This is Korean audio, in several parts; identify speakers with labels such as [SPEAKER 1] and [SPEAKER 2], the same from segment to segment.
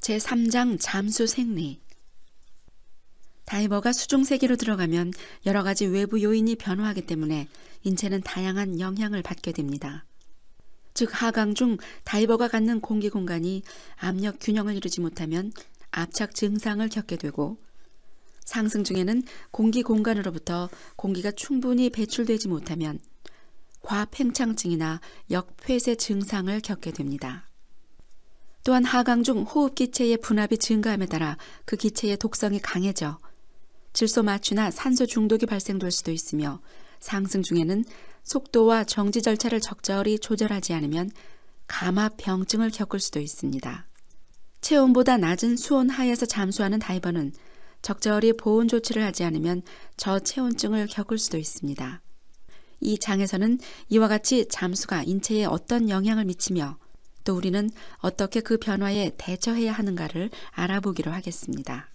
[SPEAKER 1] 제3장 잠수 생리. 다이버가 수중 세계로 들어가면 여러 가지 외부 요인이 변화하기 때문에 인체는 다양한 영향을 받게 됩니다. 즉 하강 중 다이버가 갖는 공기 공간이 압력 균형을 이루지 못하면 압착 증상을 겪게 되고, 상승 중에는 공기 공간으로부터 공기가 충분히 배출되지 못하면 과팽창증이나 역폐쇄 증상을 겪게 됩니다. 또한 하강 중 호흡 기체의 분압이 증가함에 따라 그 기체의 독성이 강해져 질소 마취나 산소 중독이 발생될 수도 있으며, 상승 중에는 속도와 정지 절차를 적절히 조절하지 않으면 감압병증을 겪을 수도 있습니다. 체온보다 낮은 수온 하에서 잠수하는 다이버는 적절히 보온 조치를 하지 않으면 저체온증을 겪을 수도 있습니다. 이 장에서는 이와 같이 잠수가 인체에 어떤 영향을 미치며 또 우리는 어떻게 그 변화에 대처해야 하는가를 알아보기로 하겠습니다.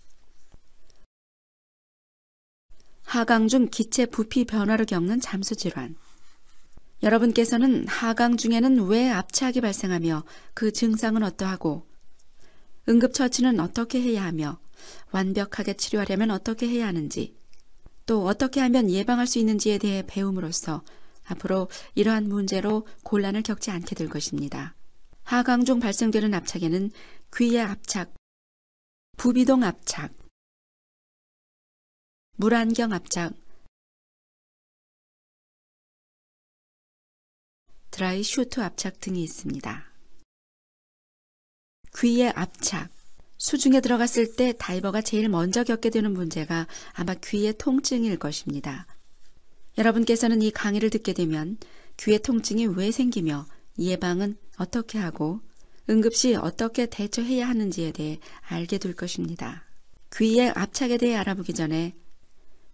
[SPEAKER 1] 하강 중 기체 부피 변화로 겪는 잠수 질환. 여러분께서는 하강 중에는 왜 압착이 발생하며 그 증상은 어떠하고, 응급처치는 어떻게 해야 하며, 완벽하게 치료하려면 어떻게 해야 하는지, 또 어떻게 하면 예방할 수 있는지에 대해 배움으로써 앞으로 이러한 문제로 곤란을 겪지 않게 될 것입니다. 하강 중 발생되는 압착에는 귀의 압착, 부비동 압착, 물안경 압착, 드라이 슈트 압착 등이 있습니다. 귀의 압착. 수중에 들어갔을 때 다이버가 제일 먼저 겪게 되는 문제가 아마 귀의 통증일 것입니다. 여러분께서는 이 강의를 듣게 되면 귀의 통증이 왜 생기며 예방은 어떻게 하고 응급시 어떻게 대처해야 하는지에 대해 알게 될 것입니다. 귀의 압착에 대해 알아보기 전에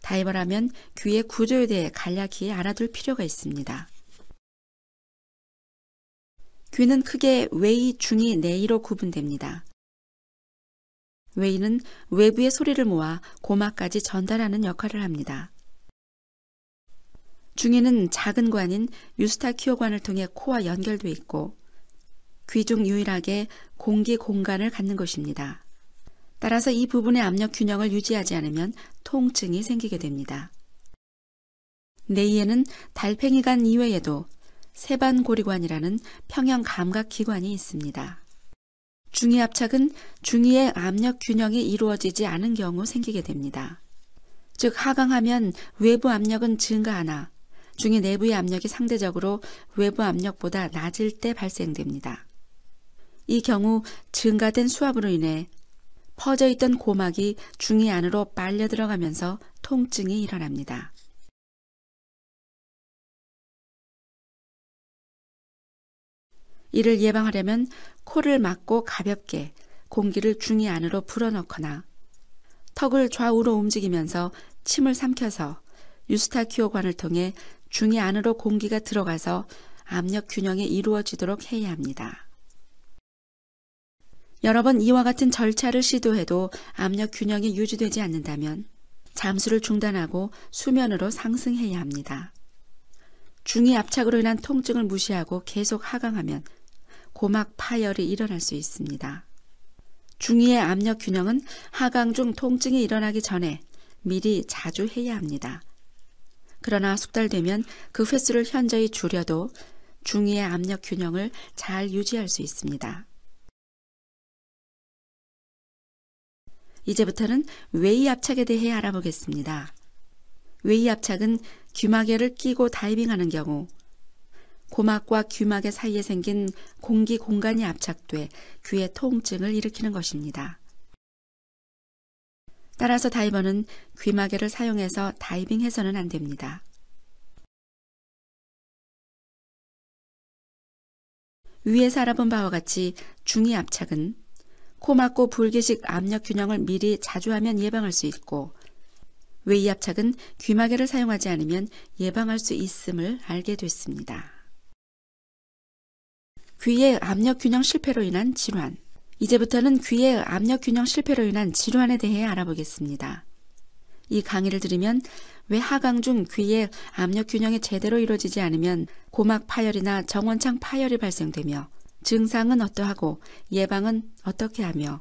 [SPEAKER 1] 다이버라면 귀의 구조에 대해 간략히 알아둘 필요가 있습니다. 귀는 크게 외이, 중이, 내이로 구분됩니다. 외이는 외부의 소리를 모아 고막까지 전달하는 역할을 합니다. 중이는 작은 관인 유스타키오관을 통해 코와 연결돼 있고 귀 중 유일하게 공기 공간을 갖는 것입니다. 따라서 이 부분의 압력 균형을 유지하지 않으면 통증이 생기게 됩니다. 내이에는 달팽이관 이외에도 세반고리관이라는 평형 감각기관이 있습니다. 중이 압착은 중이의 압력 균형이 이루어지지 않은 경우 생기게 됩니다. 즉 하강하면 외부 압력은 증가하나 중이 내부의 압력이 상대적으로 외부 압력보다 낮을 때 발생됩니다. 이 경우 증가된 수압으로 인해 퍼져있던 고막이 중이 안으로 빨려 들어가면서 통증이 일어납니다. 이를 예방하려면 코를 막고 가볍게 공기를 중이 안으로 불어넣거나 턱을 좌우로 움직이면서 침을 삼켜서 유스타키오관을 통해 중이 안으로 공기가 들어가서 압력 균형이 이루어지도록 해야 합니다. 여러 번 이와 같은 절차를 시도해도 압력 균형이 유지되지 않는다면 잠수를 중단하고 수면으로 상승해야 합니다. 중이 압착으로 인한 통증을 무시하고 계속 하강하면 고막 파열이 일어날 수 있습니다. 중이의 압력 균형은 하강 중 통증이 일어나기 전에 미리 자주 해야 합니다. 그러나 숙달되면 그 횟수를 현저히 줄여도 중이의 압력 균형을 잘 유지할 수 있습니다. 이제부터는 외이 압착에 대해 알아보겠습니다. 외이 압착은 귀마개를 끼고 다이빙하는 경우 고막과 귀마개 사이에 생긴 공기 공간이 압착돼 귀의 통증을 일으키는 것입니다. 따라서 다이버는 귀마개를 사용해서 다이빙해서는 안 됩니다. 위에서 알아본 바와 같이 중이 압착은 코 막고 불기식 압력 균형을 미리 자주 하면 예방할 수 있고, 외이 압착은 귀마개를 사용하지 않으면 예방할 수 있음을 알게 됐습니다. 귀의 압력 균형 실패로 인한 질환. 이제부터는 귀의 압력 균형 실패로 인한 질환에 대해 알아보겠습니다. 이 강의를 들으면 왜 하강 중 귀의 압력 균형이 제대로 이루어지지 않으면 고막 파열이나 정원창 파열이 발생되며 증상은 어떠하고 예방은 어떻게 하며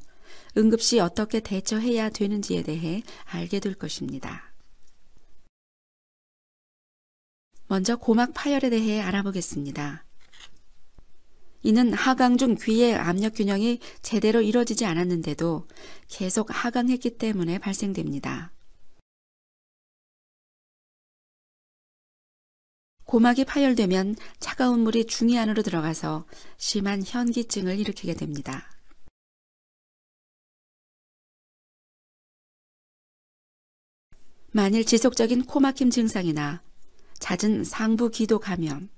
[SPEAKER 1] 응급시 어떻게 대처해야 되는지에 대해 알게 될 것입니다. 먼저 고막 파열에 대해 알아보겠습니다. 이는 하강 중 귀의 압력 균형이 제대로 이루어지지 않았는데도 계속 하강했기 때문에 발생됩니다. 고막이 파열되면 차가운 물이 중이 안으로 들어가서 심한 현기증을 일으키게 됩니다. 만일 지속적인 코막힘 증상이나 잦은 상부 기도 감염,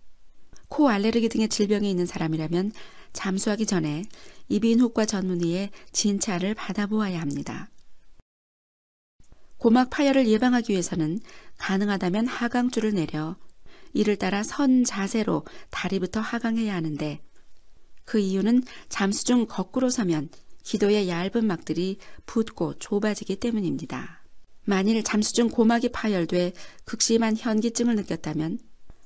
[SPEAKER 1] 코 알레르기 등의 질병이 있는 사람이라면 잠수하기 전에 이비인후과 전문의의 진찰을 받아보아야 합니다. 고막 파열을 예방하기 위해서는 가능하다면 하강줄을 내려 이를 따라 선 자세로 다리부터 하강해야 하는데 그 이유는 잠수 중 거꾸로 서면 기도의 얇은 막들이 붓고 좁아지기 때문입니다. 만일 잠수 중 고막이 파열돼 극심한 현기증을 느꼈다면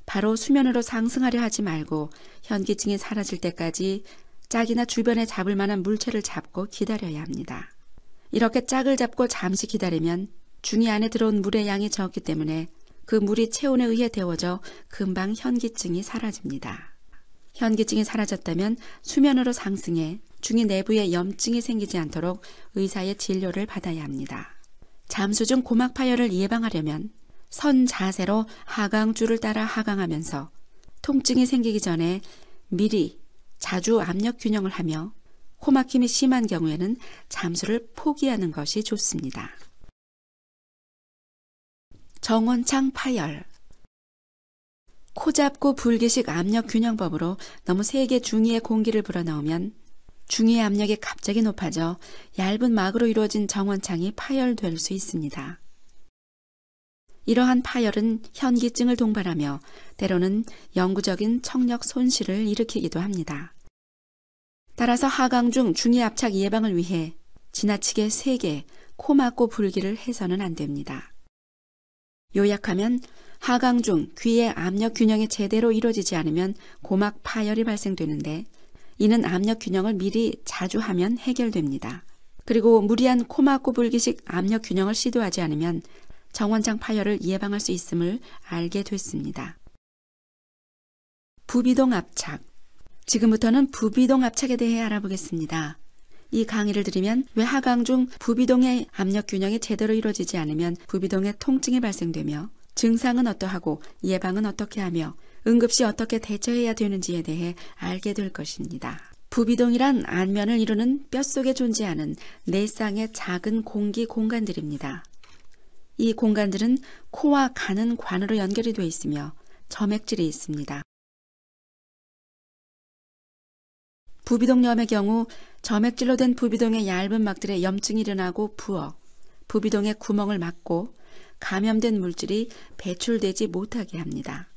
[SPEAKER 1] 바로 수면으로 상승하려 하지 말고 현기증이 사라질 때까지 짝이나 주변에 잡을 만한 물체를 잡고 기다려야 합니다. 이렇게 짝을 잡고 잠시 기다리면 중이 안에 들어온 물의 양이 적기 때문에 그 물이 체온에 의해 데워져 금방 현기증이 사라집니다. 현기증이 사라졌다면 수면으로 상승해 중이 내부에 염증이 생기지 않도록 의사의 진료를 받아야 합니다. 잠수 중 고막 파열을 예방하려면 선 자세로 하강줄을 따라 하강하면서 통증이 생기기 전에 미리 자주 압력 균형을 하며 코막힘이 심한 경우에는 잠수를 포기하는 것이 좋습니다. 정원창 파열. 코 잡고 불기식 압력 균형법으로 너무 세게 중이의 공기를 불어넣으면 중이의 압력이 갑자기 높아져 얇은 막으로 이루어진 정원창이 파열될 수 있습니다. 이러한 파열은 현기증을 동반하며 때로는 영구적인 청력 손실을 일으키기도 합니다. 따라서 하강 중 중이 압착 예방을 위해 지나치게 세게 코 막고 불기를 해서는 안 됩니다. 요약하면 하강 중 귀의 압력 균형이 제대로 이루어지지 않으면 고막 파열이 발생되는데 이는 압력 균형을 미리 자주 하면 해결됩니다. 그리고 무리한 코 막고 불기식 압력 균형을 시도하지 않으면 정원창 파열을 예방할 수 있음을 알게 됐습니다. 부비동 압착. 지금부터는 부비동 압착에 대해 알아보겠습니다. 이 강의를 들으면 왜 하강 중 부비동의 압력 균형이 제대로 이루어지지 않으면 부비동의 통증이 발생되며 증상은 어떠하고 예방은 어떻게 하며 응급시 어떻게 대처해야 되는지에 대해 알게 될 것입니다. 부비동이란 안면을 이루는 뼛속에 존재하는 네 쌍의 작은 공기 공간들입니다. 이 공간들은 코와 간은 관으로 연결이 되어 있으며 점액질이 있습니다. 부비동염의 경우 점액질로 된 부비동의 얇은 막들에 염증이 일어나고 부어 부비동의 구멍을 막고 감염된 물질이 배출되지 못하게 합니다.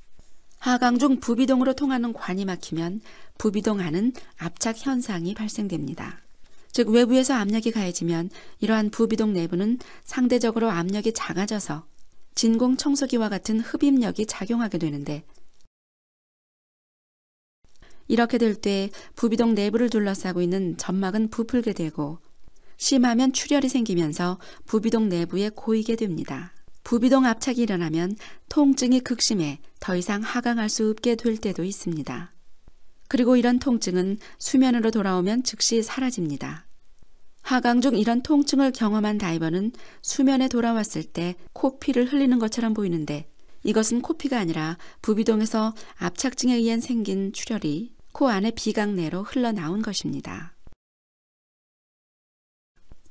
[SPEAKER 1] 하강 중 부비동으로 통하는 관이 막히면 부비동 안은 압착 현상이 발생됩니다. 즉 외부에서 압력이 가해지면 이러한 부비동 내부는 상대적으로 압력이 작아져서 진공 청소기와 같은 흡입력이 작용하게 되는데 이렇게 될 때 부비동 내부를 둘러싸고 있는 점막은 부풀게 되고 심하면 출혈이 생기면서 부비동 내부에 고이게 됩니다. 부비동 압착이 일어나면 통증이 극심해 더 이상 하강할 수 없게 될 때도 있습니다. 그리고 이런 통증은 수면으로 돌아오면 즉시 사라집니다. 하강 중 이런 통증을 경험한 다이버는 수면에 돌아왔을 때 코피를 흘리는 것처럼 보이는데 이것은 코피가 아니라 부비동에서 압착증에 의해 생긴 출혈이 코 안의 비강 내로 흘러나온 것입니다.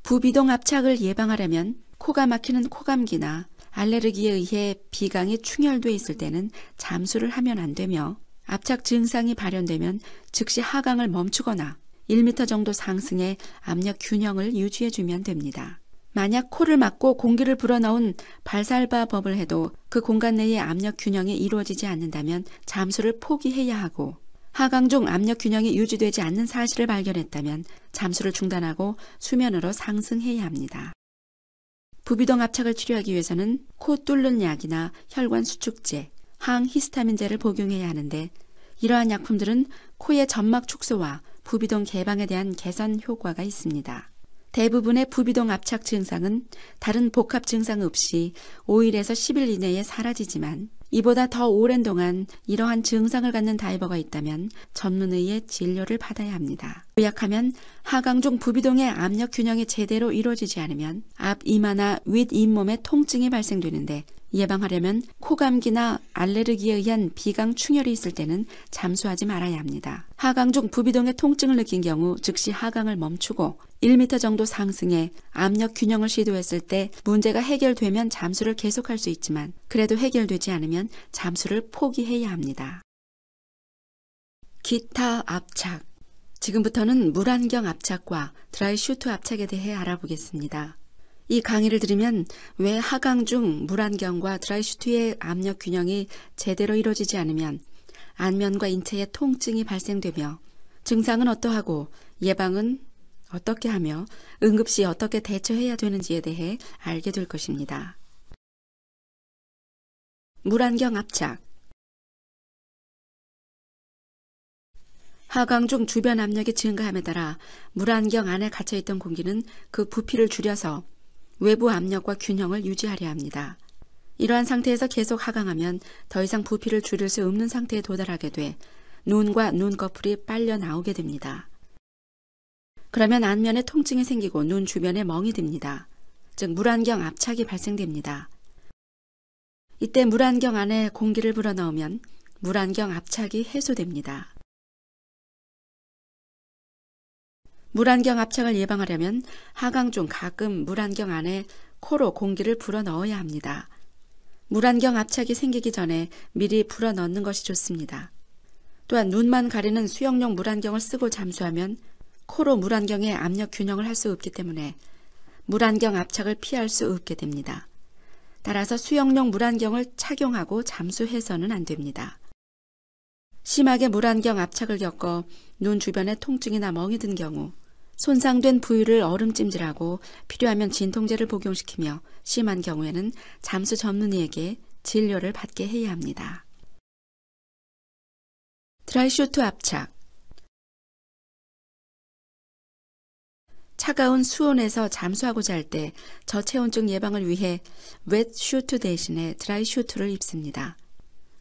[SPEAKER 1] 부비동 압착을 예방하려면 코가 막히는 코감기나 알레르기에 의해 비강이 충혈돼 있을 때는 잠수를 하면 안 되며 압착 증상이 발현되면 즉시 하강을 멈추거나 1m 정도 상승해 압력 균형을 유지해주면 됩니다. 만약 코를 막고 공기를 불어넣은 발살바법을 해도 그 공간 내의 압력 균형이 이루어지지 않는다면 잠수를 포기해야 하고 하강 중 압력 균형이 유지되지 않는 사실을 발견했다면 잠수를 중단하고 수면으로 상승해야 합니다. 부비동 압착을 치료하기 위해서는 코 뚫는 약이나 혈관 수축제, 항히스타민제를 복용해야 하는데 이러한 약품들은 코의 점막 축소와 부비동 개방에 대한 개선 효과가 있습니다. 대부분의 부비동 압착 증상은 다른 복합 증상 없이 5일에서 10일 이내에 사라지지만 이보다 더 오랜 동안 이러한 증상을 갖는 다이버가 있다면 전문의의 진료를 받아야 합니다. 요약하면 하강 중 부비동의 압력 균형이 제대로 이루어지지 않으면 앞 이마나 윗 잇몸에 통증이 발생되는데 예방하려면 코감기나 알레르기에 의한 비강 충혈이 있을 때는 잠수하지 말아야 합니다. 하강 중 부비동의 통증을 느낀 경우 즉시 하강을 멈추고 1m 정도 상승해 압력 균형을 시도했을 때 문제가 해결되면 잠수를 계속할 수 있지만 그래도 해결되지 않으면 잠수를 포기해야 합니다. 기타 압착. 지금부터는 물안경 압착과 드라이 슈트 압착에 대해 알아보겠습니다. 이 강의를 들으면 왜 하강 중 물안경과 드라이 슈트의 압력 균형이 제대로 이루어지지 않으면 안면과 인체에 통증이 발생되며 증상은 어떠하고 예방은 어떻게 하며 응급시 어떻게 대처해야 되는지에 대해 알게 될 것입니다. 물안경 압착. 하강 중 주변 압력이 증가함에 따라 물안경 안에 갇혀있던 공기는 그 부피를 줄여서 외부 압력과 균형을 유지하려 합니다. 이러한 상태에서 계속 하강하면 더 이상 부피를 줄일 수 없는 상태에 도달하게 돼 눈과 눈꺼풀이 빨려 나오게 됩니다. 그러면 안면에 통증이 생기고 눈 주변에 멍이 듭니다. 즉 물안경 압착이 발생됩니다. 이때 물안경 안에 공기를 불어넣으면 물안경 압착이 해소됩니다. 물안경 압착을 예방하려면 하강 중 가끔 물안경 안에 코로 공기를 불어넣어야 합니다. 물안경 압착이 생기기 전에 미리 불어넣는 것이 좋습니다. 또한 눈만 가리는 수영용 물안경을 쓰고 잠수하면 코로 물안경의 압력 균형을 할 수 없기 때문에 물안경 압착을 피할 수 없게 됩니다. 따라서 수영용 물안경을 착용하고 잠수해서는 안 됩니다. 심하게 물안경 압착을 겪어 눈 주변에 통증이나 멍이 든 경우 손상된 부위를 얼음찜질하고 필요하면 진통제를 복용시키며 심한 경우에는 잠수 전문의에게 진료를 받게 해야 합니다. 드라이 슈트 압착. 차가운 수온에서 잠수하고자 할 때 저체온증 예방을 위해 웻 슈트 대신에 드라이 슈트를 입습니다.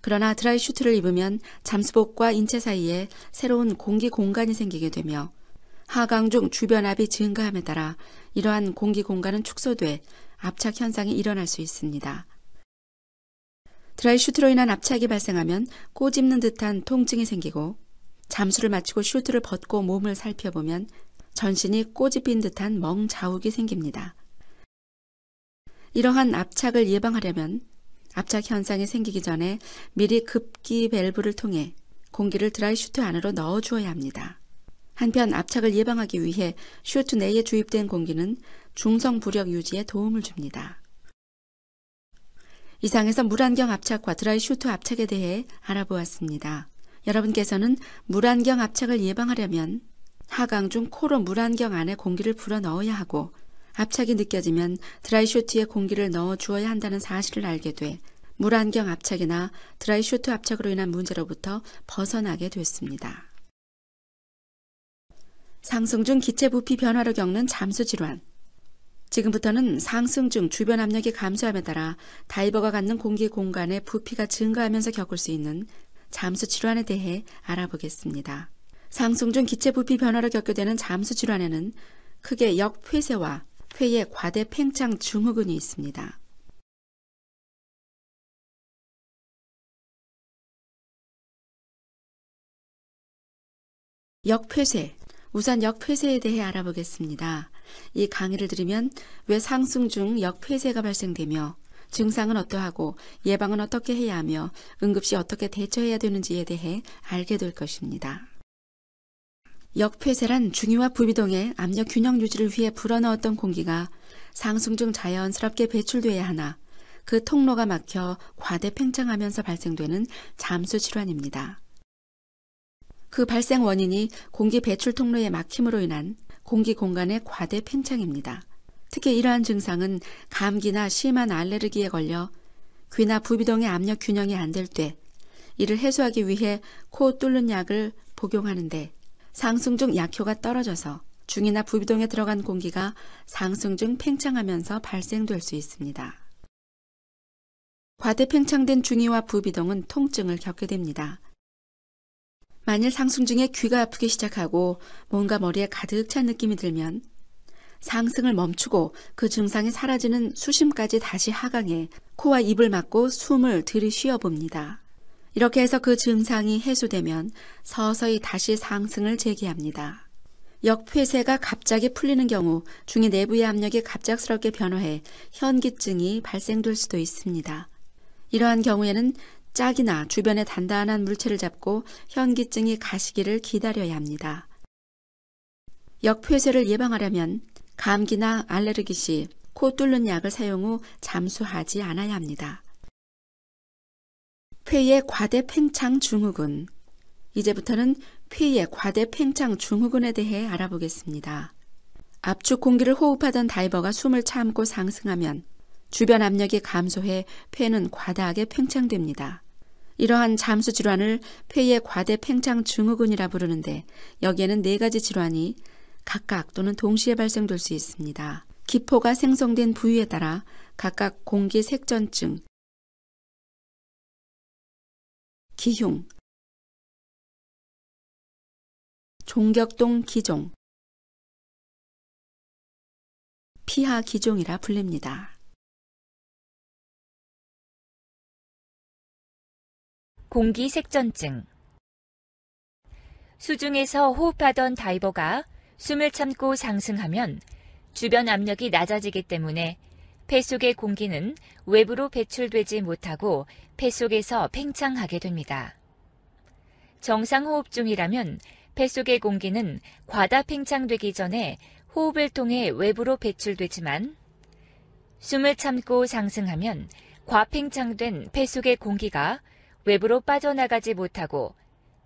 [SPEAKER 1] 그러나 드라이 슈트를 입으면 잠수복과 인체 사이에 새로운 공기 공간이 생기게 되며 하강 중 주변 압이 증가함에 따라 이러한 공기 공간은 축소돼 압착 현상이 일어날 수 있습니다. 드라이 슈트로 인한 압착이 발생하면 꼬집는 듯한 통증이 생기고 잠수를 마치고 슈트를 벗고 몸을 살펴보면 전신이 꼬집힌 듯한 멍 자욱이 생깁니다. 이러한 압착을 예방하려면 압착 현상이 생기기 전에 미리 급기 밸브를 통해 공기를 드라이 슈트 안으로 넣어 주어야 합니다. 한편 압착을 예방하기 위해 슈트 내에 주입된 공기는 중성 부력 유지에 도움을 줍니다. 이상에서 물안경 압착과 드라이 슈트 압착에 대해 알아보았습니다. 여러분께서는 물안경 압착을 예방하려면 하강 중 코로 물안경 안에 공기를 불어 넣어야 하고 압착이 느껴지면 드라이 슈트에 공기를 넣어 주어야 한다는 사실을 알게 돼 물안경 압착이나 드라이 슈트 압착으로 인한 문제로부터 벗어나게 됐습니다. 상승 중 기체 부피 변화로 겪는 잠수 질환. 지금부터는 상승 중 주변 압력이 감소함에 따라 다이버가 갖는 공기 공간의 부피가 증가하면서 겪을 수 있는 잠수 질환에 대해 알아보겠습니다. 상승 중 기체 부피 변화로 겪게 되는 잠수 질환에는 크게 역폐쇄와 폐의 과대 팽창 증후군이 있습니다. 역폐쇄. 우선 역폐쇄에 대해 알아보겠습니다. 이 강의를 들으면 왜 상승 중 역폐쇄가 발생되며 증상은 어떠하고 예방은 어떻게 해야 하며 응급시 어떻게 대처해야 되는지에 대해 알게 될 것입니다. 역폐쇄란 중위와 부비동의 압력 균형 유지를 위해 불어넣었던 공기가 상승 중 자연스럽게 배출돼야 하나 그 통로가 막혀 과대 팽창하면서 발생되는 잠수 질환입니다. 그 발생 원인이 공기 배출 통로의 막힘으로 인한 공기 공간의 과대 팽창입니다. 특히 이러한 증상은 감기나 심한 알레르기에 걸려 귀나 부비동의 압력 균형이 안 될 때 이를 해소하기 위해 코 뚫는 약을 복용하는데 상승 중 약효가 떨어져서 중이나 부비동에 들어간 공기가 상승 중 팽창하면서 발생될 수 있습니다. 과대 팽창된 중이와 부비동은 통증을 겪게 됩니다. 만일 상승 중에 귀가 아프기 시작하고 뭔가 머리에 가득 찬 느낌이 들면 상승을 멈추고 그 증상이 사라지는 수심까지 다시 하강해 코와 입을 막고 숨을 들이쉬어 봅니다. 이렇게 해서 그 증상이 해소되면 서서히 다시 상승을 재개합니다. 역폐쇄가 갑자기 풀리는 경우 중이 내부의 압력이 갑작스럽게 변화해 현기증이 발생될 수도 있습니다. 이러한 경우에는 짝이나 주변의 단단한 물체를 잡고 현기증이 가시기를 기다려야 합니다. 역폐쇄를 예방하려면 감기나 알레르기 시 코 뚫는 약을 사용 후 잠수하지 않아야 합니다. 폐의 과대 팽창 증후군. 이제부터는 폐의 과대 팽창 증후군에 대해 알아보겠습니다. 압축 공기를 호흡하던 다이버가 숨을 참고 상승하면 주변 압력이 감소해 폐는 과다하게 팽창됩니다. 이러한 잠수 질환을 폐의 과대 팽창 증후군이라 부르는데 여기에는 4가지 질환이 각각 또는 동시에 발생될 수 있습니다. 기포가 생성된 부위에 따라 각각 공기색전증, 기흉, 종격동 기종, 피하 기종이라 불립니다.
[SPEAKER 2] 공기색전증. 수중에서 호흡하던 다이버가 숨을 참고 상승하면 주변 압력이 낮아지기 때문에 폐 속의 공기는 외부로 배출되지 못하고 폐 속에서 팽창하게 됩니다. 정상 호흡 중이라면 폐 속의 공기는 과다 팽창되기 전에 호흡을 통해 외부로 배출되지만 숨을 참고 상승하면 과팽창된 폐 속의 공기가 외부로 빠져나가지 못하고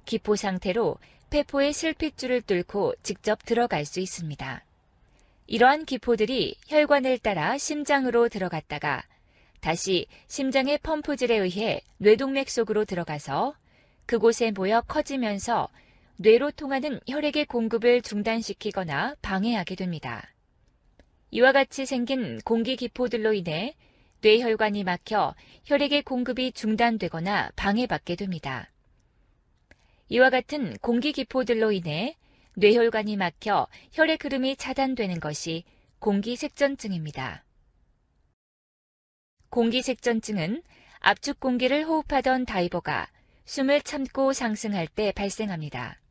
[SPEAKER 2] 기포 상태로 폐포의 실핏줄을 뚫고 직접 들어갈 수 있습니다. 이러한 기포들이 혈관을 따라 심장으로 들어갔다가 다시 심장의 펌프질에 의해 뇌동맥 속으로 들어가서 그곳에 모여 커지면서 뇌로 통하는 혈액의 공급을 중단시키거나 방해하게 됩니다. 이와 같이 생긴 공기 기포들로 인해 뇌혈관이 막혀 혈액의 공급이 중단되거나 방해받게 됩니다. 이와 같은 공기 기포들로 인해 뇌혈관이 막혀 혈액 흐름이 차단되는 것이 공기색전증입니다. 공기색전증은 압축 공기를 호흡하던 다이버가 숨을 참고 상승할 때 발생합니다.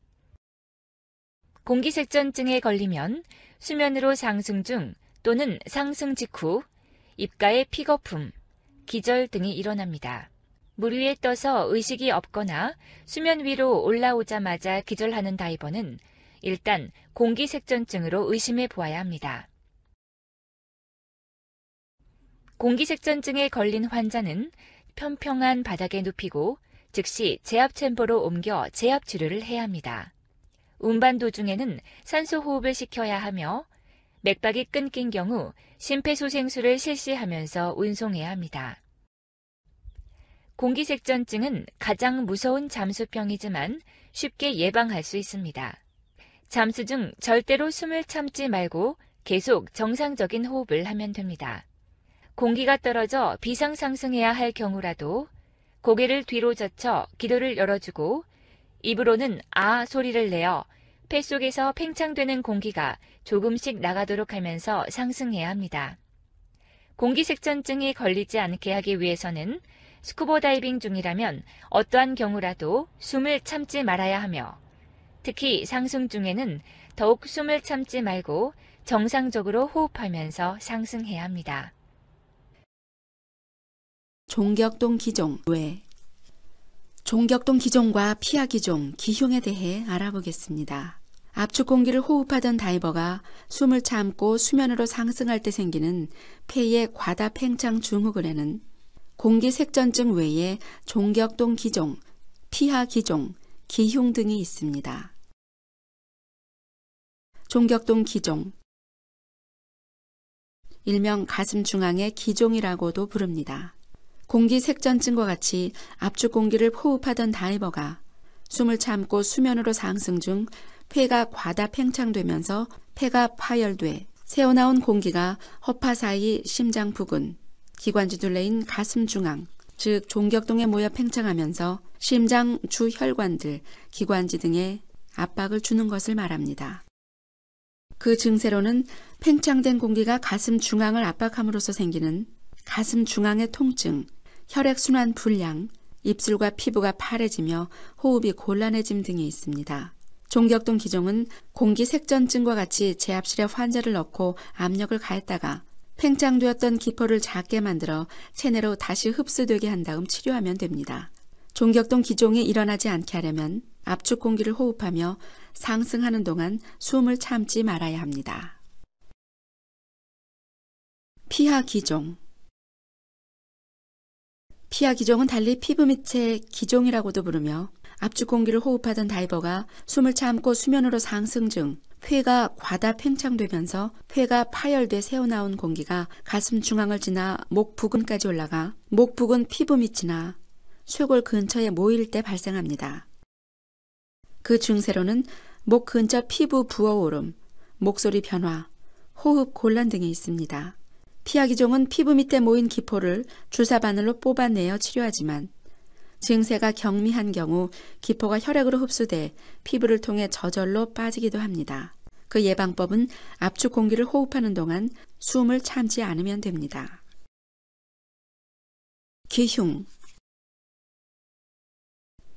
[SPEAKER 2] 공기색전증에 걸리면 수면으로 상승 중 또는 상승 직후 입가에 피거품, 기절 등이 일어납니다. 물 위에 떠서 의식이 없거나 수면 위로 올라오자마자 기절하는 다이버는 일단 공기색전증으로 의심해 보아야 합니다. 공기색전증에 걸린 환자는 평평한 바닥에 눕히고 즉시 제압 챔버로 옮겨 제압 치료를 해야 합니다. 운반 도중에는 산소 호흡을 시켜야 하며 맥박이 끊긴 경우 심폐소생술을 실시하면서 운송해야 합니다. 공기색전증은 가장 무서운 잠수병이지만 쉽게 예방할 수 있습니다. 잠수 중 절대로 숨을 참지 말고 계속 정상적인 호흡을 하면 됩니다. 공기가 떨어져 비상 상승해야 할 경우라도 고개를 뒤로 젖혀 기도를 열어주고 입으로는 아 소리를 내어 폐 속에서 팽창되는 공기가 조금씩 나가도록 하면서 상승해야 합니다. 공기색전증이 걸리지 않게 하기 위해서는 스쿠버 다이빙 중이라면 어떠한 경우라도 숨을 참지 말아야 하며 특히 상승 중에는 더욱 숨을 참지 말고 정상적으로 호흡하면서 상승해야 합니다.
[SPEAKER 1] 종격동 기종 외 종격동 기종과 피하 기종, 기흉에 대해 알아보겠습니다. 압축 공기를 호흡하던 다이버가 숨을 참고 수면으로 상승할 때 생기는 폐의 과다 팽창 증후군에는 공기색전증 외에 종격동 기종, 피하 기종, 기흉 등이 있습니다. 종격동 기종, 일명 가슴 중앙의 기종이라고도 부릅니다. 공기색전증과 같이 압축 공기를 호흡하던 다이버가 숨을 참고 수면으로 상승 중 폐가 과다 팽창되면서 폐가 파열돼 새어나온 공기가 허파 사이 심장 부근, 기관지 둘레인 가슴 중앙, 즉 종격동에 모여 팽창하면서 심장 주혈관들, 기관지 등에 압박을 주는 것을 말합니다. 그 증세로는 팽창된 공기가 가슴 중앙을 압박함으로써 생기는 가슴 중앙의 통증, 혈액순환 불량, 입술과 피부가 파래지며 호흡이 곤란해짐 등이 있습니다. 종격동 기종은 공기색전증과 같이 제압실에 환자를 넣고 압력을 가했다가 팽창되었던 기포를 작게 만들어 체내로 다시 흡수되게 한 다음 치료하면 됩니다. 종격동 기종이 일어나지 않게 하려면 압축 공기를 호흡하며 상승하는 동안 숨을 참지 말아야 합니다. 피하 기종. 피하 기종은 달리 피부 밑의 기종이라고도 부르며 압축 공기를 호흡하던 다이버가 숨을 참고 수면으로 상승 중 폐가 과다 팽창되면서 폐가 파열돼 새어나온 공기가 가슴 중앙을 지나 목 부근까지 올라가 목 부근 피부 밑이나 쇄골 근처에 모일 때 발생합니다. 그 증세로는 목 근처 피부 부어오름, 목소리 변화, 호흡 곤란 등이 있습니다. 피하 기종은 피부 밑에 모인 기포를 주사바늘로 뽑아내어 치료하지만 증세가 경미한 경우 기포가 혈액으로 흡수돼 피부를 통해 저절로 빠지기도 합니다. 그 예방법은 압축 공기를 호흡하는 동안 숨을 참지 않으면 됩니다. 기흉.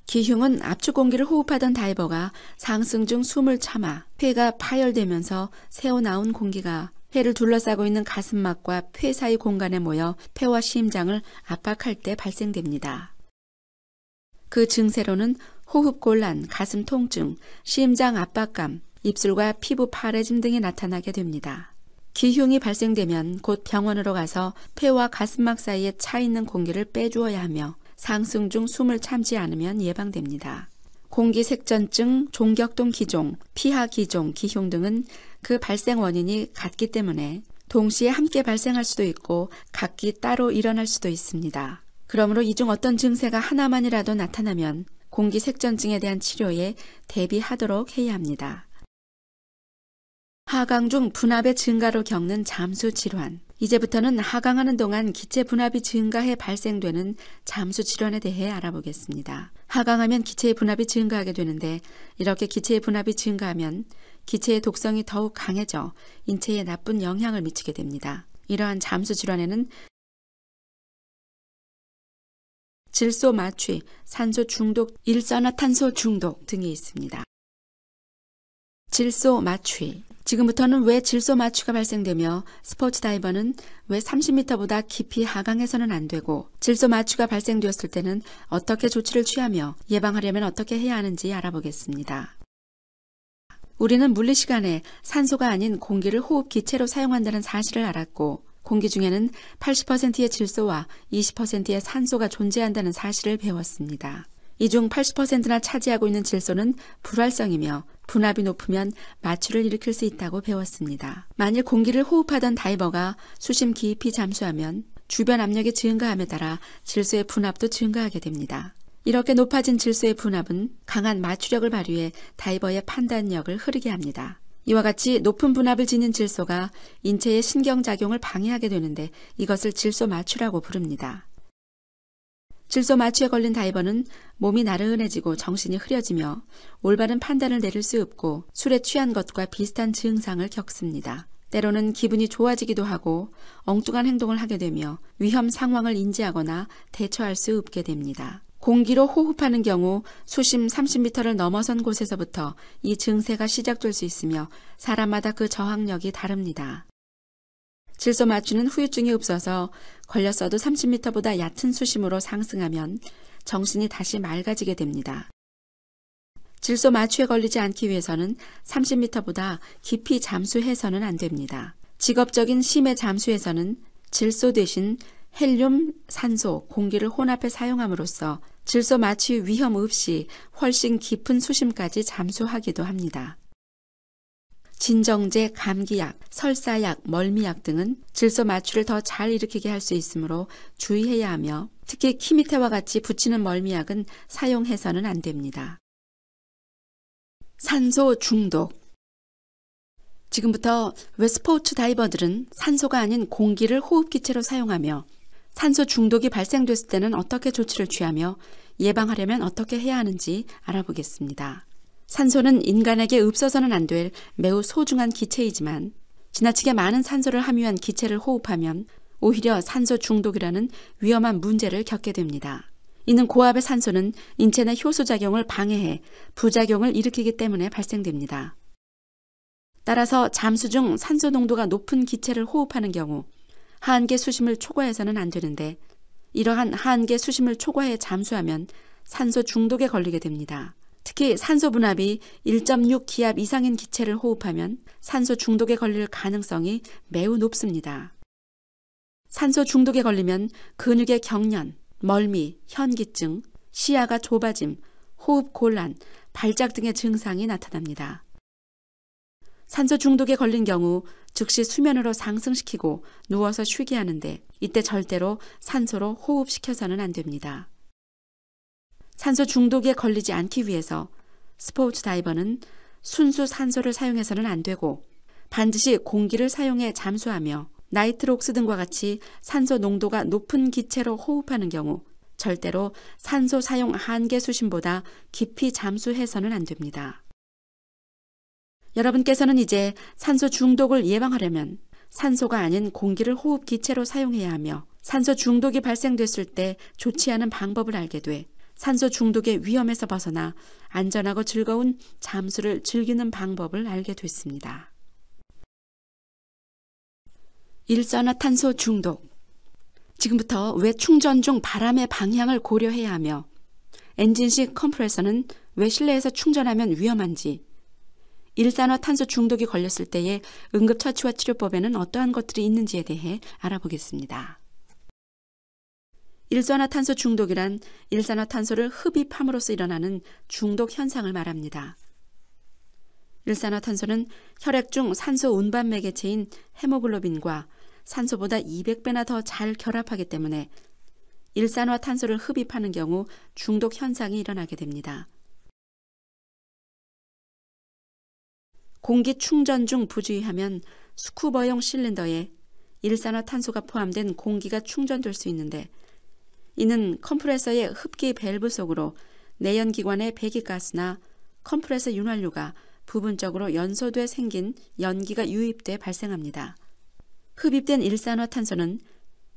[SPEAKER 1] 기흉은 압축 공기를 호흡하던 다이버가 상승 중 숨을 참아 폐가 파열되면서 새어나온 공기가 폐를 둘러싸고 있는 가슴막과 폐 사이 공간에 모여 폐와 심장을 압박할 때 발생됩니다. 그 증세로는 호흡 곤란, 가슴 통증, 심장 압박감, 입술과 피부 파래짐 등이 나타나게 됩니다. 기흉이 발생되면 곧 병원으로 가서 폐와 가슴막 사이에 차 있는 공기를 빼주어야 하며 상승 중 숨을 참지 않으면 예방됩니다. 공기색전증, 종격동 기종, 피하 기종, 기흉 등은 그 발생 원인이 같기 때문에 동시에 함께 발생할 수도 있고 각기 따로 일어날 수도 있습니다. 그러므로 이 중 어떤 증세가 하나만이라도 나타나면 공기색전증에 대한 치료에 대비하도록 해야 합니다. 하강 중 분압의 증가로 겪는 잠수 질환. 이제부터는 하강하는 동안 기체 분압이 증가해 발생되는 잠수 질환에 대해 알아보겠습니다. 하강하면 기체의 분압이 증가하게 되는데 이렇게 기체의 분압이 증가하면 기체의 독성이 더욱 강해져 인체에 나쁜 영향을 미치게 됩니다. 이러한 잠수 질환에는 질소 마취, 산소 중독, 일산화탄소 중독 등이 있습니다. 질소 마취. 지금부터는 왜 질소 마취가 발생되며 스포츠 다이버는 왜 30m보다 깊이 하강해서는 안 되고 질소 마취가 발생되었을 때는 어떻게 조치를 취하며 예방하려면 어떻게 해야 하는지 알아보겠습니다. 우리는 물리 시간에 산소가 아닌 공기를 호흡 기체로 사용한다는 사실을 알았고 공기 중에는 80%의 질소와 20%의 산소가 존재한다는 사실을 배웠습니다. 이 중 80%나 차지하고 있는 질소는 불활성이며 분압이 높으면 마취를 일으킬 수 있다고 배웠습니다. 만일 공기를 호흡하던 다이버가 수심 깊이 잠수하면 주변 압력이 증가함에 따라 질소의 분압도 증가하게 됩니다. 이렇게 높아진 질소의 분압은 강한 마취력을 발휘해 다이버의 판단력을 흐리게 합니다. 이와 같이 높은 분압을 지닌 질소가 인체의 신경작용을 방해하게 되는데 이것을 질소 마취라고 부릅니다. 질소 마취에 걸린 다이버는 몸이 나른해지고 정신이 흐려지며 올바른 판단을 내릴 수 없고 술에 취한 것과 비슷한 증상을 겪습니다. 때로는 기분이 좋아지기도 하고 엉뚱한 행동을 하게 되며 위험 상황을 인지하거나 대처할 수 없게 됩니다. 공기로 호흡하는 경우 수심 30m를 넘어선 곳에서부터 이 증세가 시작될 수 있으며 사람마다 그 저항력이 다릅니다. 질소 마취는 후유증이 없어서 걸렸어도 30m보다 얕은 수심으로 상승하면 정신이 다시 맑아지게 됩니다. 질소 마취에 걸리지 않기 위해서는 30m보다 깊이 잠수해서는 안 됩니다. 직업적인 심해 잠수에서는 질소 대신 헬륨, 산소, 공기를 혼합해 사용함으로써 질소 마취 위험 없이 훨씬 깊은 수심까지 잠수하기도 합니다. 진정제, 감기약, 설사약, 멀미약 등은 질소 마취를 더 잘 일으키게 할 수 있으므로 주의해야 하며 특히 키미테와 같이 붙이는 멀미약은 사용해서는 안 됩니다. 산소 중독. 지금부터 왜 스포츠 다이버들은 산소가 아닌 공기를 호흡기체로 사용하며 산소 중독이 발생됐을 때는 어떻게 조치를 취하며 예방하려면 어떻게 해야 하는지 알아보겠습니다. 산소는 인간에게 없어서는 안 될 매우 소중한 기체이지만 지나치게 많은 산소를 함유한 기체를 호흡하면 오히려 산소 중독이라는 위험한 문제를 겪게 됩니다. 이는 고압의 산소는 인체 내 효소작용을 방해해 부작용을 일으키기 때문에 발생됩니다. 따라서 잠수 중 산소 농도가 높은 기체를 호흡하는 경우 하한계 수심을 초과해서는 안 되는데 이러한 하한계 수심을 초과해 잠수하면 산소 중독에 걸리게 됩니다. 특히 산소 분압이 1.6 기압 이상인 기체를 호흡하면 산소 중독에 걸릴 가능성이 매우 높습니다. 산소 중독에 걸리면 근육의 경련, 멀미, 현기증, 시야가 좁아짐, 호흡 곤란, 발작 등의 증상이 나타납니다. 산소 중독에 걸린 경우 즉시 수면으로 상승시키고 누워서 쉬게 하는데 이때 절대로 산소로 호흡시켜서는 안 됩니다. 산소 중독에 걸리지 않기 위해서 스포츠 다이버는 순수 산소를 사용해서는 안 되고 반드시 공기를 사용해 잠수하며 나이트록스 등과 같이 산소 농도가 높은 기체로 호흡하는 경우 절대로 산소 사용 한계 수심보다 깊이 잠수해서는 안 됩니다. 여러분께서는 이제 산소 중독을 예방하려면 산소가 아닌 공기를 호흡 기체로 사용해야 하며 산소 중독이 발생됐을 때 조치하는 방법을 알게 돼 산소 중독의 위험에서 벗어나 안전하고 즐거운 잠수를 즐기는 방법을 알게 됐습니다. 일산화탄소 중독. 지금부터 왜 충전 중 바람의 방향을 고려해야 하며 엔진식 컴프레서는 왜 실내에서 충전하면 위험한지, 일산화탄소 중독이 걸렸을 때의 응급처치와 치료법에는 어떠한 것들이 있는지에 대해 알아보겠습니다. 일산화탄소 중독이란 일산화탄소를 흡입함으로써 일어나는 중독 현상을 말합니다. 일산화탄소는 혈액 중 산소 운반 매개체인 헤모글로빈과 산소보다 200배나 더 잘 결합하기 때문에 일산화탄소를 흡입하는 경우 중독 현상이 일어나게 됩니다. 공기 충전 중 부주의하면 스쿠버용 실린더에 일산화탄소가 포함된 공기가 충전될 수 있는데 이는 컴프레서의 흡기 밸브 속으로 내연기관의 배기가스나 컴프레서 윤활유가 부분적으로 연소돼 생긴 연기가 유입돼 발생합니다. 흡입된 일산화탄소는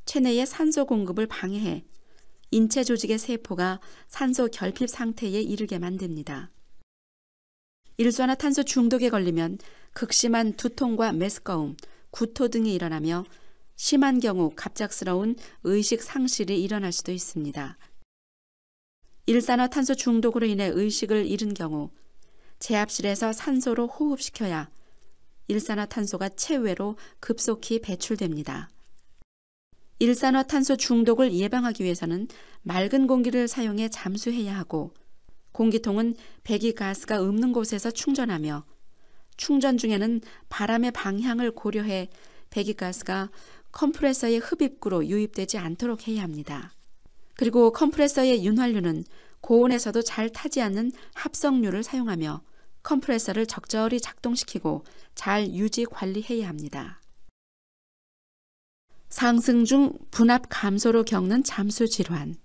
[SPEAKER 1] 체내의 산소 공급을 방해해 인체 조직의 세포가 산소 결핍 상태에 이르게 만듭니다. 일산화탄소 중독에 걸리면 극심한 두통과 메스꺼움, 구토 등이 일어나며 심한 경우 갑작스러운 의식 상실이 일어날 수도 있습니다. 일산화탄소 중독으로 인해 의식을 잃은 경우 제압실에서 산소로 호흡시켜야 일산화탄소가 체외로 급속히 배출됩니다. 일산화탄소 중독을 예방하기 위해서는 맑은 공기를 사용해 잠수해야 하고 공기통은 배기가스가 없는 곳에서 충전하며 충전 중에는 바람의 방향을 고려해 배기가스가 컴프레서의 흡입구로 유입되지 않도록 해야 합니다. 그리고 컴프레서의 윤활유는 고온에서도 잘 타지 않는 합성유를 사용하며 컴프레서를 적절히 작동시키고 잘 유지 관리해야 합니다. 상승 중 분압 감소로 겪는 잠수 질환.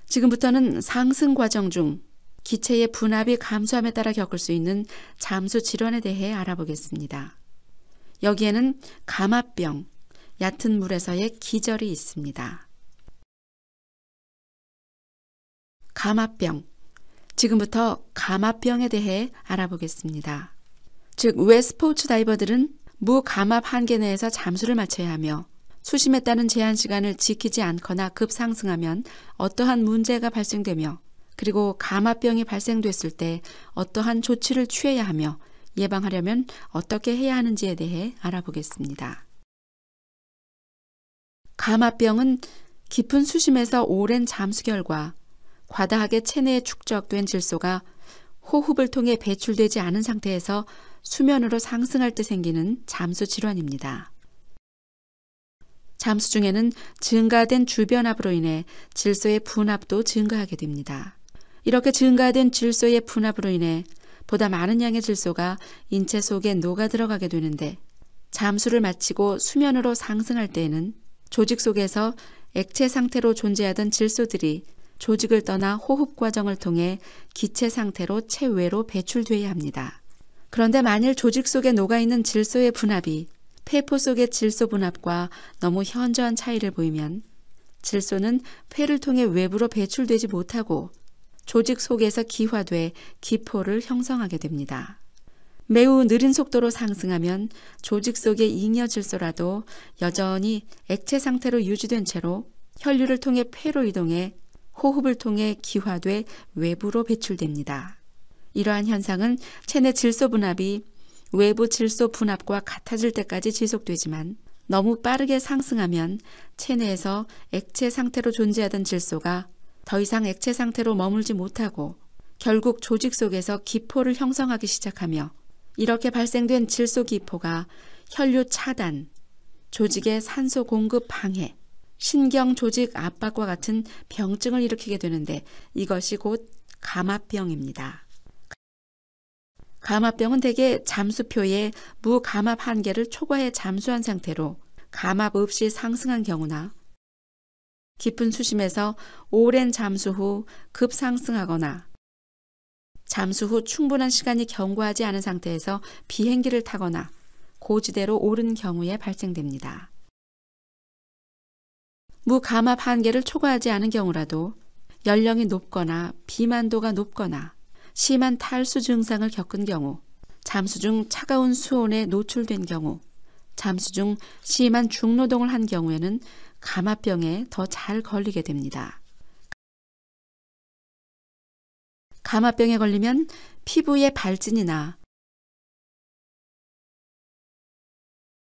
[SPEAKER 1] 지금부터는 상승 과정 중 기체의 분압이 감소함에 따라 겪을 수 있는 잠수 질환에 대해 알아보겠습니다. 여기에는 감압병, 얕은 물에서의 기절이 있습니다. 감압병. 지금부터 감압병에 대해 알아보겠습니다. 즉, 왜 스포츠 다이버들은 무감압 한계 내에서 잠수를 마쳐야 하며 수심에 따른 제한 시간을 지키지 않거나 급상승하면 어떠한 문제가 발생되며 그리고 감압병이 발생됐을 때 어떠한 조치를 취해야 하며 예방하려면 어떻게 해야 하는지에 대해 알아보겠습니다. 감압병은 깊은 수심에서 오랜 잠수 결과 과다하게 체내에 축적된 질소가 호흡을 통해 배출되지 않은 상태에서 수면으로 상승할 때 생기는 잠수 질환입니다. 잠수 중에는 증가된 주변압으로 인해 질소의 분압도 증가하게 됩니다. 이렇게 증가된 질소의 분압으로 인해 보다 많은 양의 질소가 인체 속에 녹아 들어가게 되는데 잠수를 마치고 수면으로 상승할 때에는 조직 속에서 액체 상태로 존재하던 질소들이 조직을 떠나 호흡 과정을 통해 기체 상태로 체외로 배출되어야 합니다. 그런데 만일 조직 속에 녹아있는 질소의 분압이 폐포 속의 질소 분압과 너무 현저한 차이를 보이면 질소는 폐를 통해 외부로 배출되지 못하고 조직 속에서 기화돼 기포를 형성하게 됩니다. 매우 느린 속도로 상승하면 조직 속의 잉여 질소라도 여전히 액체 상태로 유지된 채로 혈류를 통해 폐로 이동해 호흡을 통해 기화돼 외부로 배출됩니다. 이러한 현상은 체내 질소 분압이 외부 질소 분압과 같아질 때까지 지속되지만 너무 빠르게 상승하면 체내에서 액체 상태로 존재하던 질소가 더 이상 액체 상태로 머물지 못하고 결국 조직 속에서 기포를 형성하기 시작하며 이렇게 발생된 질소 기포가 혈류 차단, 조직의 산소 공급 방해, 신경 조직 압박과 같은 병증을 일으키게 되는데 이것이 곧 감압병입니다. 감압병은 대개 잠수표의 무감압 한계를 초과해 잠수한 상태로 감압 없이 상승한 경우나 깊은 수심에서 오랜 잠수 후 급상승하거나 잠수 후 충분한 시간이 경과하지 않은 상태에서 비행기를 타거나 고지대로 오른 경우에 발생됩니다. 무감압 한계를 초과하지 않은 경우라도 연령이 높거나 비만도가 높거나 심한 탈수 증상을 겪은 경우, 잠수 중 차가운 수온에 노출된 경우, 잠수 중 심한 중노동을 한 경우에는 감압병에 더 잘 걸리게 됩니다. 감압병에 걸리면 피부의 발진이나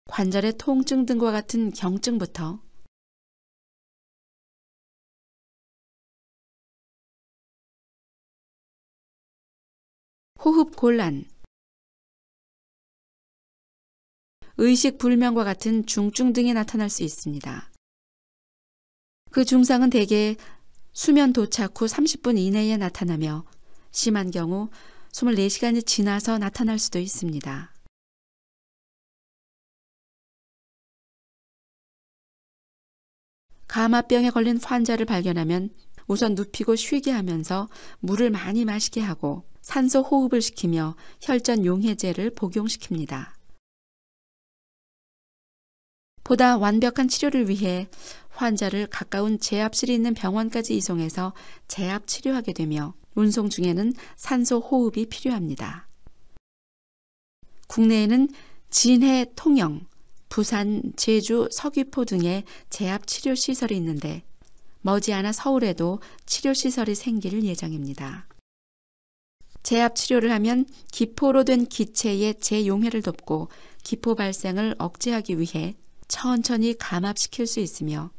[SPEAKER 1] 관절의 통증 등과 같은 경증부터 호흡 곤란, 의식 불명과 같은 중증 등이 나타날 수 있습니다. 그 증상은 대개 수면 도착 후 30분 이내에 나타나며 심한 경우 24시간이 지나서 나타날 수도 있습니다. 감압병에 걸린 환자를 발견하면 우선 눕히고 쉬게 하면서 물을 많이 마시게 하고 산소 호흡을 시키며 혈전 용해제를 복용시킵니다. 보다 완벽한 치료를 위해 환자를 가까운 재압실이 있는 병원까지 이송해서 재압 치료하게 되며 운송 중에는 산소 호흡이 필요합니다. 국내에는 진해, 통영, 부산, 제주, 서귀포 등의 재압 치료 시설이 있는데 머지않아 서울에도 치료 시설이 생길 예정입니다. 재압 치료를 하면 기포로 된 기체의 재용해를 돕고 기포 발생을 억제하기 위해 천천히 감압시킬 수 있으며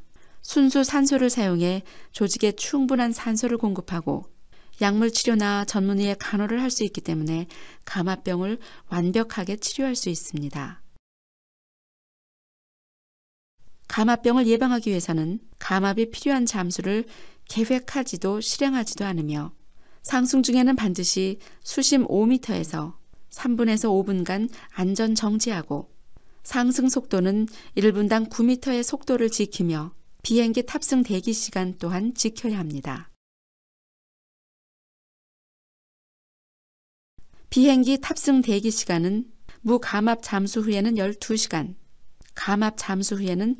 [SPEAKER 1] 순수 산소를 사용해 조직에 충분한 산소를 공급하고 약물 치료나 전문의의 간호를 할 수 있기 때문에 감압병을 완벽하게 치료할 수 있습니다. 감압병을 예방하기 위해서는 감압이 필요한 잠수를 계획하지도 실행하지도 않으며 상승 중에는 반드시 수심 5m에서 3분에서 5분간 안전 정지하고 상승 속도는 1분당 9m의 속도를 지키며 비행기 탑승 대기 시간 또한 지켜야 합니다. 비행기 탑승 대기 시간은 무감압 잠수 후에는 12시간, 감압 잠수 후에는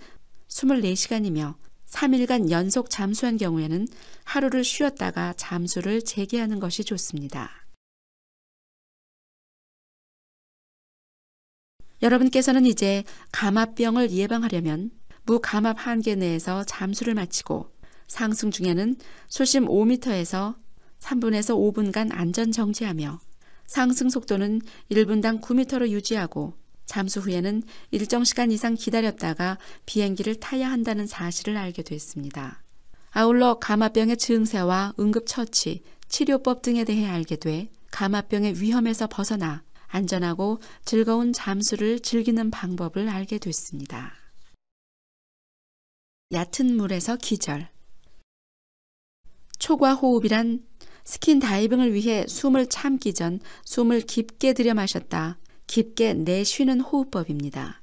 [SPEAKER 1] 24시간이며 3일간 연속 잠수한 경우에는 하루를 쉬었다가 잠수를 재개하는 것이 좋습니다. 여러분께서는 이제 감압병을 예방하려면 무감압 한계 내에서 잠수를 마치고 상승 중에는 수심 5m에서 3분에서 5분간 안전 정지하며 상승 속도는 1분당 9m로 유지하고 잠수 후에는 일정 시간 이상 기다렸다가 비행기를 타야 한다는 사실을 알게 됐습니다. 아울러 감압병의 증세와 응급처치, 치료법 등에 대해 알게 돼 감압병의 위험에서 벗어나 안전하고 즐거운 잠수를 즐기는 방법을 알게 됐습니다. 얕은 물에서 기절. 초과호흡이란 스킨 다이빙을 위해 숨을 참기 전 숨을 깊게 들여 마셨다 깊게 내쉬는 호흡법입니다.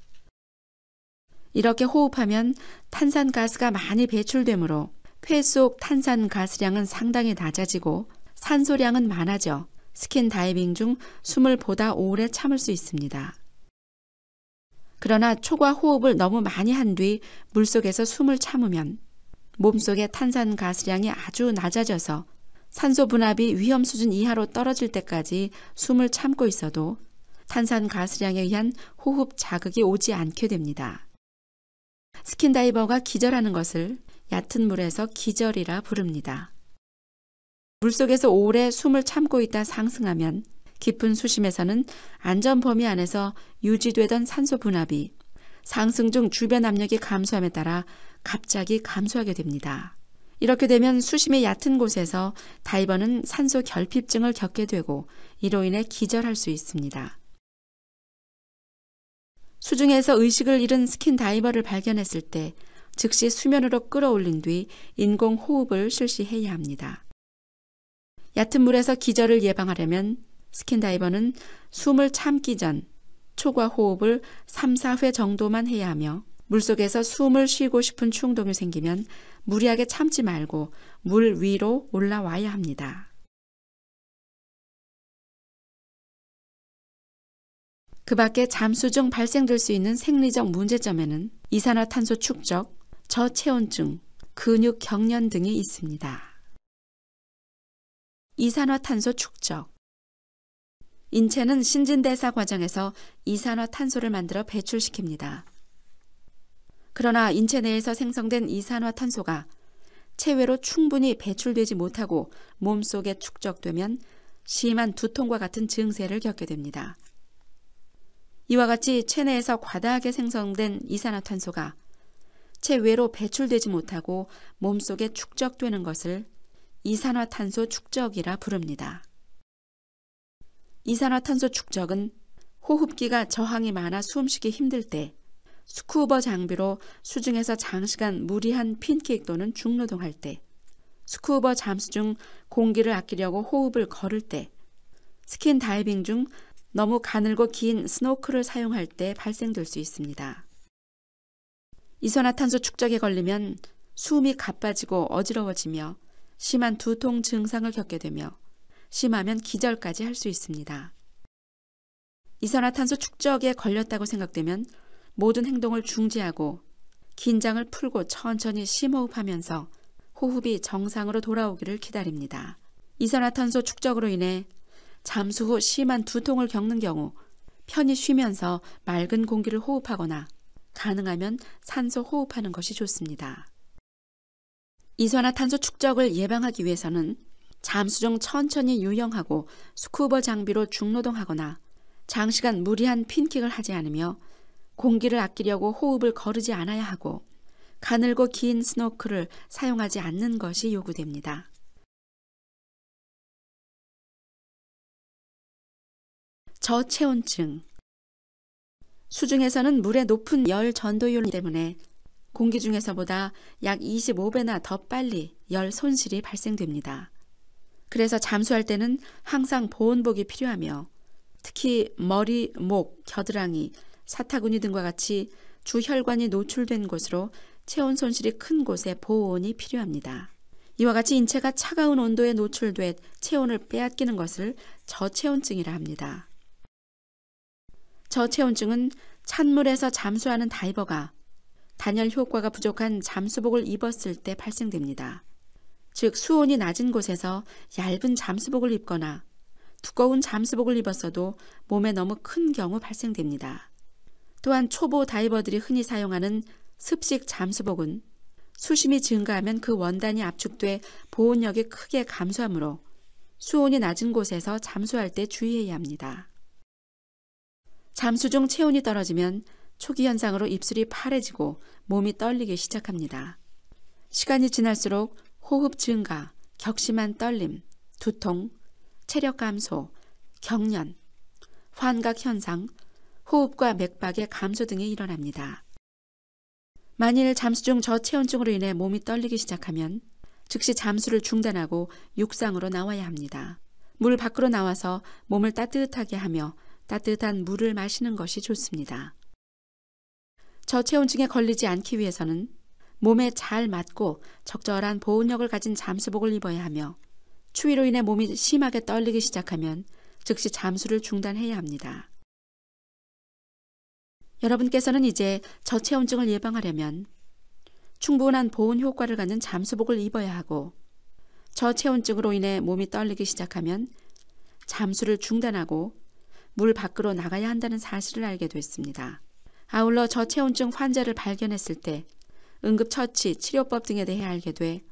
[SPEAKER 1] 이렇게 호흡하면 탄산가스가 많이 배출되므로 폐 속 탄산가스량은 상당히 낮아지고 산소량은 많아져 스킨 다이빙 중 숨을 보다 오래 참을 수 있습니다. 그러나 초과 호흡을 너무 많이 한 뒤 물속에서 숨을 참으면 몸속의 탄산가스량이 아주 낮아져서 산소 분압이 위험 수준 이하로 떨어질 때까지 숨을 참고 있어도 탄산가스량에 의한 호흡 자극이 오지 않게 됩니다. 스킨다이버가 기절하는 것을 얕은 물에서 기절이라 부릅니다. 물속에서 오래 숨을 참고 있다 상승하면 깊은 수심에서는 안전 범위 안에서 유지되던 산소 분압이 상승 중 주변 압력이 감소함에 따라 갑자기 감소하게 됩니다. 이렇게 되면 수심이 얕은 곳에서 다이버는 산소 결핍증을 겪게 되고 이로 인해 기절할 수 있습니다. 수중에서 의식을 잃은 스킨 다이버를 발견했을 때 즉시 수면으로 끌어올린 뒤 인공 호흡을 실시해야 합니다. 얕은 물에서 기절을 예방하려면 스킨 다이버는 숨을 참기 전 초과 호흡을 3, 4회 정도만 해야 하며 물속에서 숨을 쉬고 싶은 충동이 생기면 무리하게 참지 말고 물 위로 올라와야 합니다. 그 밖에 잠수 중 발생될 수 있는 생리적 문제점에는 이산화탄소 축적, 저체온증, 근육 경련 등이 있습니다. 이산화탄소 축적. 인체는 신진대사 과정에서 이산화탄소를 만들어 배출시킵니다. 그러나 인체 내에서 생성된 이산화탄소가 체외로 충분히 배출되지 못하고 몸속에 축적되면 심한 두통과 같은 증세를 겪게 됩니다. 이와 같이 체내에서 과다하게 생성된 이산화탄소가 체외로 배출되지 못하고 몸속에 축적되는 것을 이산화탄소 축적이라 부릅니다. 이산화탄소 축적은 호흡기가 저항이 많아 숨쉬기 힘들 때 스쿠버 장비로 수중에서 장시간 무리한 핀킥 또는 중노동할 때, 스쿠버 잠수 중 공기를 아끼려고 호흡을 거를 때, 스킨 다이빙 중 너무 가늘고 긴 스노클을 사용할 때 발생될 수 있습니다. 이산화탄소 축적에 걸리면 숨이 가빠지고 어지러워지며 심한 두통 증상을 겪게 되며 심하면 기절까지 할 수 있습니다. 이산화탄소 축적에 걸렸다고 생각되면 모든 행동을 중지하고 긴장을 풀고 천천히 심호흡하면서 호흡이 정상으로 돌아오기를 기다립니다. 이산화탄소 축적으로 인해 잠수 후 심한 두통을 겪는 경우 편히 쉬면서 맑은 공기를 호흡하거나 가능하면 산소 호흡하는 것이 좋습니다. 이산화탄소 축적을 예방하기 위해서는 잠수 중 천천히 유영하고 스쿠버 장비로 중노동하거나 장시간 무리한 핀킥을 하지 않으며 공기를 아끼려고 호흡을 거르지 않아야 하고 가늘고 긴 스노클을 사용하지 않는 것이 요구됩니다. 저체온증. 수중에서는 물의 높은 열 전도율 때문에 공기 중에서보다 약 25배나 더 빨리 열 손실이 발생됩니다. 그래서 잠수할 때는 항상 보온복이 필요하며 특히 머리, 목, 겨드랑이, 사타구니 등과 같이 주혈관이 노출된 곳으로 체온 손실이 큰 곳에 보온이 필요합니다. 이와 같이 인체가 차가운 온도에 노출돼 체온을 빼앗기는 것을 저체온증이라 합니다. 저체온증은 찬물에서 잠수하는 다이버가 단열 효과가 부족한 잠수복을 입었을 때 발생됩니다. 즉 수온이 낮은 곳에서 얇은 잠수복을 입거나 두꺼운 잠수복을 입었어도 몸에 너무 큰 경우 발생됩니다. 또한 초보 다이버들이 흔히 사용하는 습식 잠수복은 수심이 증가하면 그 원단이 압축돼 보온력이 크게 감소하므로 수온이 낮은 곳에서 잠수할 때 주의해야 합니다. 잠수 중 체온이 떨어지면 초기 현상으로 입술이 파래지고 몸이 떨리기 시작합니다. 시간이 지날수록 호흡 증가, 격심한 떨림, 두통, 체력 감소, 경련, 환각 현상, 호흡과 맥박의 감소 등이 일어납니다. 만일 잠수 중 저체온증으로 인해 몸이 떨리기 시작하면 즉시 잠수를 중단하고 육상으로 나와야 합니다. 물 밖으로 나와서 몸을 따뜻하게 하며 따뜻한 물을 마시는 것이 좋습니다. 저체온증에 걸리지 않기 위해서는 몸에 잘 맞고 적절한 보온력을 가진 잠수복을 입어야 하며 추위로 인해 몸이 심하게 떨리기 시작하면 즉시 잠수를 중단해야 합니다. 여러분께서는 이제 저체온증을 예방하려면 충분한 보온 효과를 갖는 잠수복을 입어야 하고 저체온증으로 인해 몸이 떨리기 시작하면 잠수를 중단하고 물 밖으로 나가야 한다는 사실을 알게 됐습니다. 아울러 저체온증 환자를 발견했을 때 응급처치, 치료법 등에 대해 알게 돼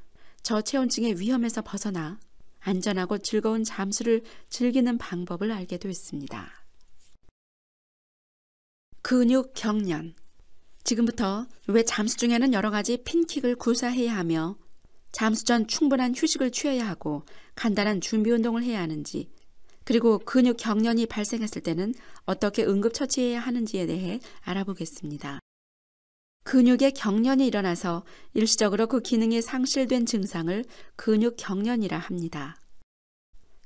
[SPEAKER 1] 저체온증의 위험에서 벗어나 안전하고 즐거운 잠수를 즐기는 방법을 알게 됐습니다. 근육 경련. 지금부터 왜 잠수 중에는 여러 가지 핀킥을 구사해야 하며 잠수 전 충분한 휴식을 취해야 하고 간단한 준비 운동을 해야 하는지, 그리고 근육 경련이 발생했을 때는 어떻게 응급처치해야 하는지에 대해 알아보겠습니다. 근육의 경련이 일어나서 일시적으로 그 기능이 상실된 증상을 근육 경련이라 합니다.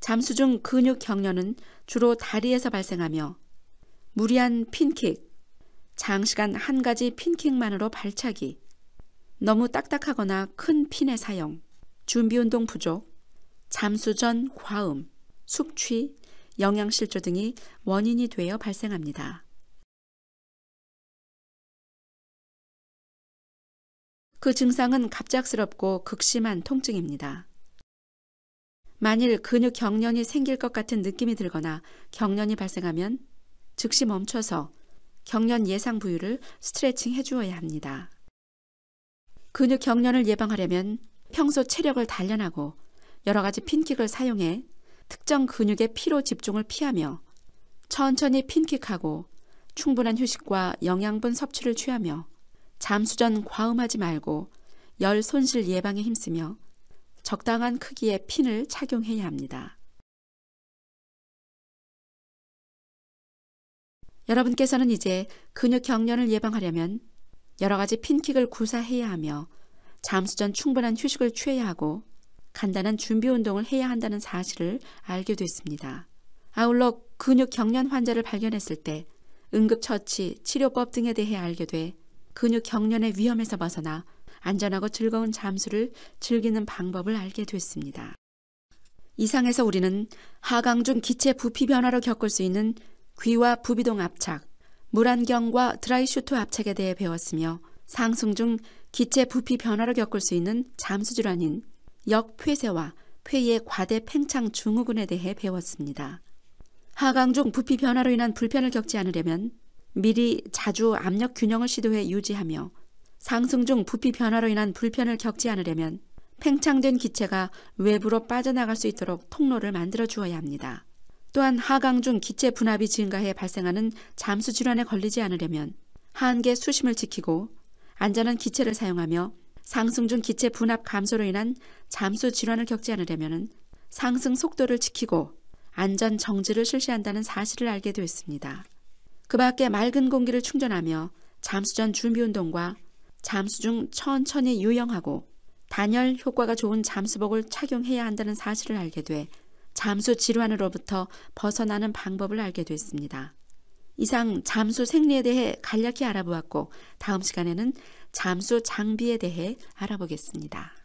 [SPEAKER 1] 잠수 중 근육 경련은 주로 다리에서 발생하며 무리한 핀킥, 장시간 한 가지 핀킥만으로 발차기, 너무 딱딱하거나 큰 핀의 사용, 준비운동 부족, 잠수 전 과음, 숙취, 영양실조 등이 원인이 되어 발생합니다. 그 증상은 갑작스럽고 극심한 통증입니다. 만일 근육 경련이 생길 것 같은 느낌이 들거나 경련이 발생하면 즉시 멈춰서 경련 예상 부위를 스트레칭 해주어야 합니다. 근육 경련을 예방하려면 평소 체력을 단련하고 여러 가지 핀킥을 사용해 특정 근육의 피로 집중을 피하며 천천히 핀킥하고 충분한 휴식과 영양분 섭취를 취하며 잠수 전 과음하지 말고 열 손실 예방에 힘쓰며 적당한 크기의 핀을 착용해야 합니다. 여러분께서는 이제 근육 경련을 예방하려면 여러 가지 핀킥을 구사해야 하며 잠수 전 충분한 휴식을 취해야 하고 간단한 준비 운동을 해야 한다는 사실을 알게 됐습니다. 아울러 근육 경련 환자를 발견했을 때 응급처치, 치료법 등에 대해 알게 돼 근육 경련의 위험에서 벗어나 안전하고 즐거운 잠수를 즐기는 방법을 알게 됐습니다. 이상에서 우리는 하강 중 기체 부피 변화로 겪을 수 있는 귀와 부비동 압착, 물안경과 드라이슈트 압착에 대해 배웠으며 상승 중 기체 부피 변화로 겪을 수 있는 잠수 질환인 역폐쇄와 폐의 과대 팽창 증후군에 대해 배웠습니다. 하강 중 부피 변화로 인한 불편을 겪지 않으려면 미리 자주 압력 균형을 시도해 유지하며 상승 중 부피 변화로 인한 불편을 겪지 않으려면 팽창된 기체가 외부로 빠져나갈 수 있도록 통로를 만들어 주어야 합니다. 또한 하강 중 기체 분압이 증가해 발생하는 잠수 질환에 걸리지 않으려면 한계 수심을 지키고 안전한 기체를 사용하며 상승 중 기체 분압 감소로 인한 잠수 질환을 겪지 않으려면 상승 속도를 지키고 안전 정지를 실시한다는 사실을 알게 되었습니다. 그 밖에 맑은 공기를 충전하며 잠수 전 준비 운동과 잠수 중 천천히 유영하고 단열 효과가 좋은 잠수복을 착용해야 한다는 사실을 알게 돼 잠수 질환으로부터 벗어나는 방법을 알게 됐습니다. 이상 잠수 생리에 대해 간략히 알아보았고 다음 시간에는 잠수 장비에 대해 알아보겠습니다.